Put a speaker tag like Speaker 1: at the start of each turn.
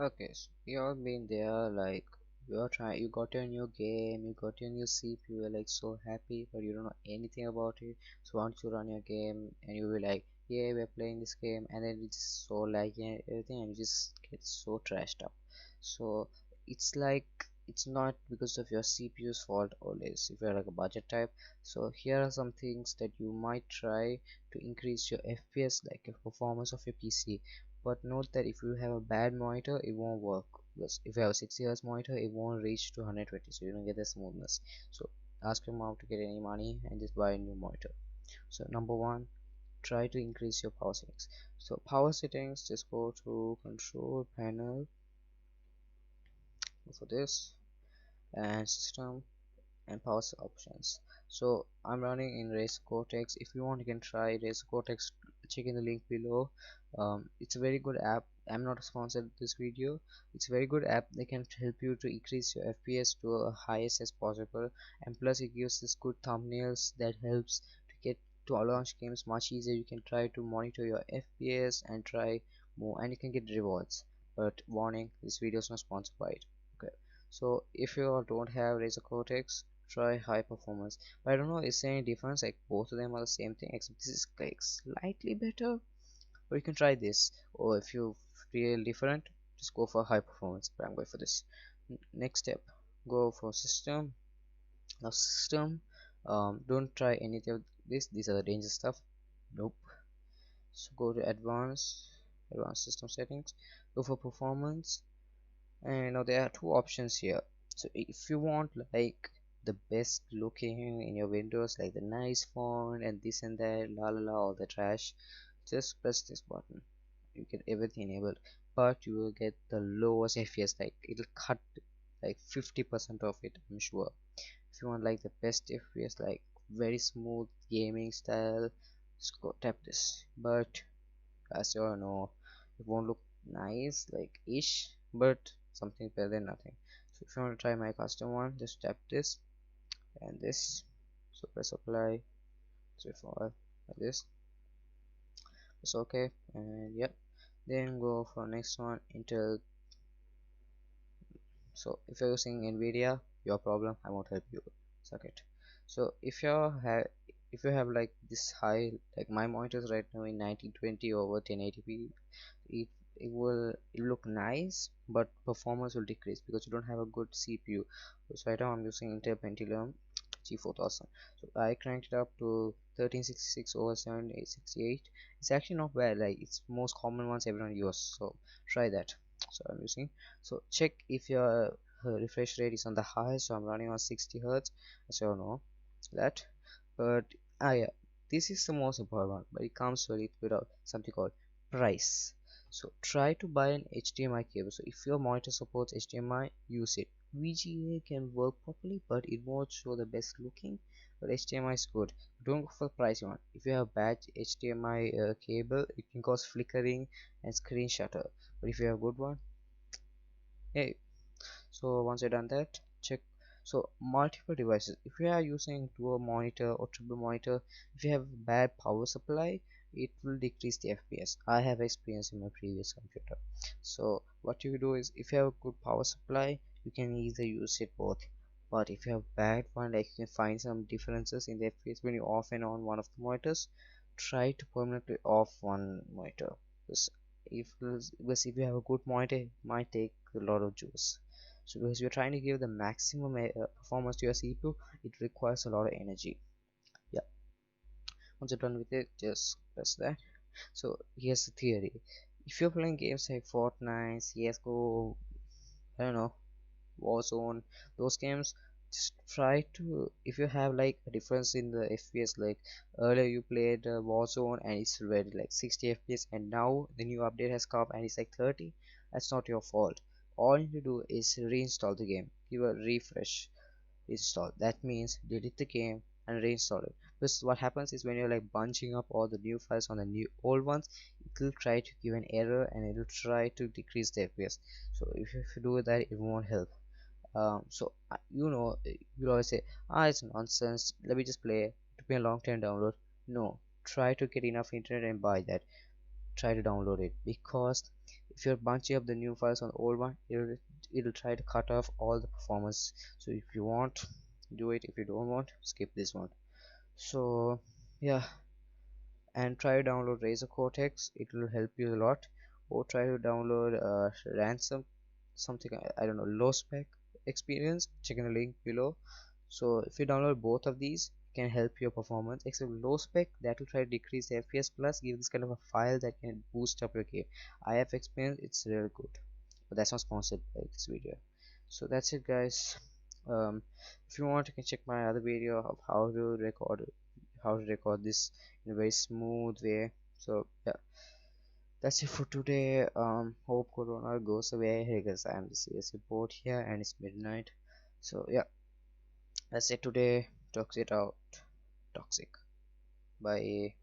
Speaker 1: Okay, so we all been there, like you're trying, you got your new game, you got your new CPU, you're like so happy, but you don't know anything about it. So once you run your game, and you will like, yeah, we're playing this game, and then it's so laggy and everything, and you just get so trashed up. So it's like it's not because of your CPU's fault always. If you're like a budget type, so here are some things that you might try to increase your FPS, like your performance of your PC. But note that if you have a bad monitor, it won't work. Because if you have a 60 Hz monitor, it won't reach to 120, so you don't get the smoothness. So ask your mom to get any money and just buy a new monitor. So number one, try to increase your power settings. So power settings, just go to control panel, go for this, and system, and power options. So I'm running in Razer Cortex. If you want, you can try Razer Cortex. Check in the link below. It's a very good app. I'm not sponsored this video. It's a very good app. They can help you to increase your FPS to a highest as possible, and plus it gives this good thumbnails that helps to get to launch games much easier. You can try to monitor your FPS and try more, and you can get rewards. But warning, this video is not sponsored by it. Okay, so if you don't have Razer Cortex, try high performance. But I don't know, is there any difference? Like both of them are the same thing, except this is like slightly better. Or you can try this. Or if you feel different, just go for high performance. But I'm going for this. Next step, go for system. Now system, don't try anything of this. These are the dangerous stuff. Nope. So go to advanced system settings. Go for performance, and now there are two options here. So if you want like the best looking in your windows, like the nice font and this and that, la la la, all the trash, just press this button. You get everything enabled, but you will get the lowest FPS. Like it'll cut like 50% of it, I'm sure. If you want like the best FPS, like very smooth gaming style, just go tap this. But as you all know, it won't look nice like ish, but something better than nothing. So if you want to try my custom one, just tap this and this. So press apply, straightforward like this. It's okay, and yep. Then go for next one, Intel. So if you're using Nvidia, your problem, I won't help you. Suck it. So if you have like this high, like my monitors right now in 1920 over 1080p, it it look nice, but performance will decrease because you don't have a good CPU. So right now I'm using Intel Pentium G4000. So I cranked it up to 1366 over 7868. It's actually not bad. Like it's most common ones everyone use. So try that. So I'm using. So check if your refresh rate is on the high. So I'm running on 60 Hertz. So no that. But yeah, this is the most important one. But it comes without something called price. So try to buy an HDMI cable. So if your monitor supports HDMI, use it. VGA can work properly, but it won't show the best looking. But HDMI is good. Don't go for the pricey one. If you have bad HDMI cable, it can cause flickering and screen shutter. But if you have a good one, hey. So once you've done that, check. So multiple devices. If you are using dual monitor or triple monitor, if you have bad power supply, it will decrease the FPS. I have experience in my previous computer. So what you do is, if you have a good power supply, you can either use it both. But if you have bad one, like you can find some differences in the FPS when you off and on one of the monitors, try to permanently off one monitor. Because because if you have a good monitor, it might take a lot of juice. So because you're trying to give the maximum performance to your CPU, it requires a lot of energy. Yeah, once you're done with it, just press that. So here's the theory. If you're playing games like Fortnite, CSGO, I don't know, Warzone, those games, just try to, if you have like a difference in the FPS, like earlier you played Warzone and it's already like 60 FPS, and now the new update has come and it's like 30, that's not your fault. All you need to do is reinstall the game, give a refresh, install. That means delete the game and reinstall it. Because what happens is when you're like bunching up all the new files on the new old ones, it will try to give an error and it will try to decrease the FPS. So if you do that, it won't help. So you know, you'll always say, it's nonsense, let me just play to be a long term download. No, try to get enough internet and buy that. Try to download it, because if you're bunching up the new files on the old one, it'll try to cut off all the performance. So if you want, do it. If you don't want, skip this one. So yeah, and try to download Razer Cortex. It will help you a lot. Or try to download ransom something, I don't know, low spec experience. Checking the link below. So if you download both of these, it can help your performance. Except low spec, that will try to decrease the FPS plus give this kind of a file that can boost up your game. I have experienced, it's really good, but that's not sponsored by this video. So that's it, guys. If you want, you can check my other video of how to record this in a very smooth way. So yeah, that's it for today. Hope corona goes away because I'm the CS report here and it's midnight. So yeah, that's it today. Talks it out. Toxic. Bye.